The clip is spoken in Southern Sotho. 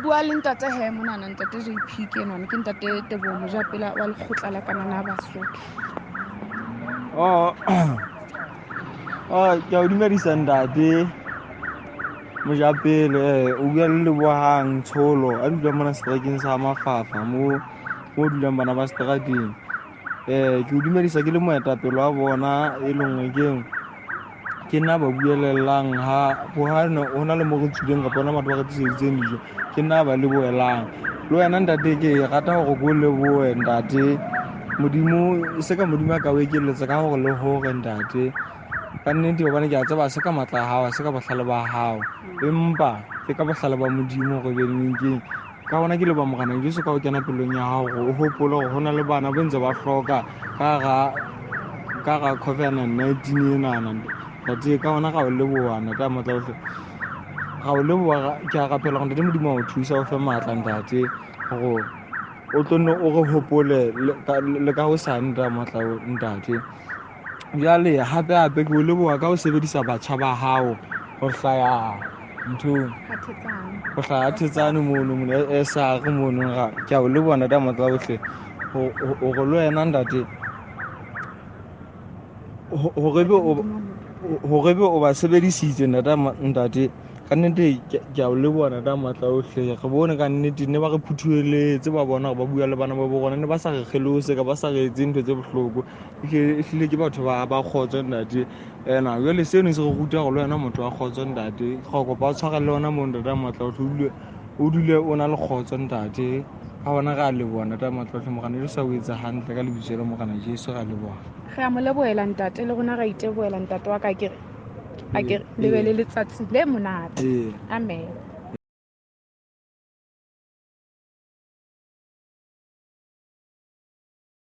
bua le ntate he monana ntate JP ke enwana ke ntate Teboho Mojapela wa lekgotla la kanana Basotho. Ke a dumedisa ntate Mojapele, o bua le Lebohang Tsholo a dulang mona seterateng sa Mafafa mo dulang bana ba seterateng. Ke o dumedisa ke le moetapele wa bona e leng ke nna ba buelelang ha ho na le mo re tswileng kapa ona batho ba re tliseditseng dijo ke nna ba lebohelang le wena ntate ke rata hore ko lebohe ntate modimo se ka modimo a ka o ekeletsa ka hore le hore ntate ka nnete hobane ke a tseba se ka matla a hao se ka bohlale ba hao empa ke ka bohlale ba modimo hore benkeng ka hona ke le ba morana Jesu ka o kena pelong ya hao hore o hopole hore ho na le bana ba ntse ba hloka ka ga COVID-19 enana ntate ka hona ga o leboha ntate a matla ohle ga o leboha ke a rapela gore ntate modimo wa o thusa o fe matla ntate gore o tlonne o re hopole le ka hosane ntate a matla ntate jwale hape ke o leboha ka ho sebedisa batjha ba hao ho hlaya nthong ho hlaya thetsane mono e sa re mono ke a o leboha ntate a matla ohle hore le wena ntate hore be o ba sebedisitse ntate ka nnete ke a o leboha ntate a matla ohle re bone ka nnete ne ba re phuthuelletse ba bona hore ba bua le bana ba bona ne ba sa re kgelose ka ba sa re etse ntho tse bohloko ehlile ke batho ba kgotso ntate jwale seno se re ruta gore le wena motho wa kgotso ntate ga o kopa o tshware le ona mo ntate a matla ohle o dule o na le kgotso ntate ga bona re a leboha ntate a matla ohle morana Jesu a o etsa hantle ka lebitso la morana Jesu re a leboha Re a mo lebohela ntate le rona ra itebohela ntate wa ka ke re le be le letsatsi le monate. Amen.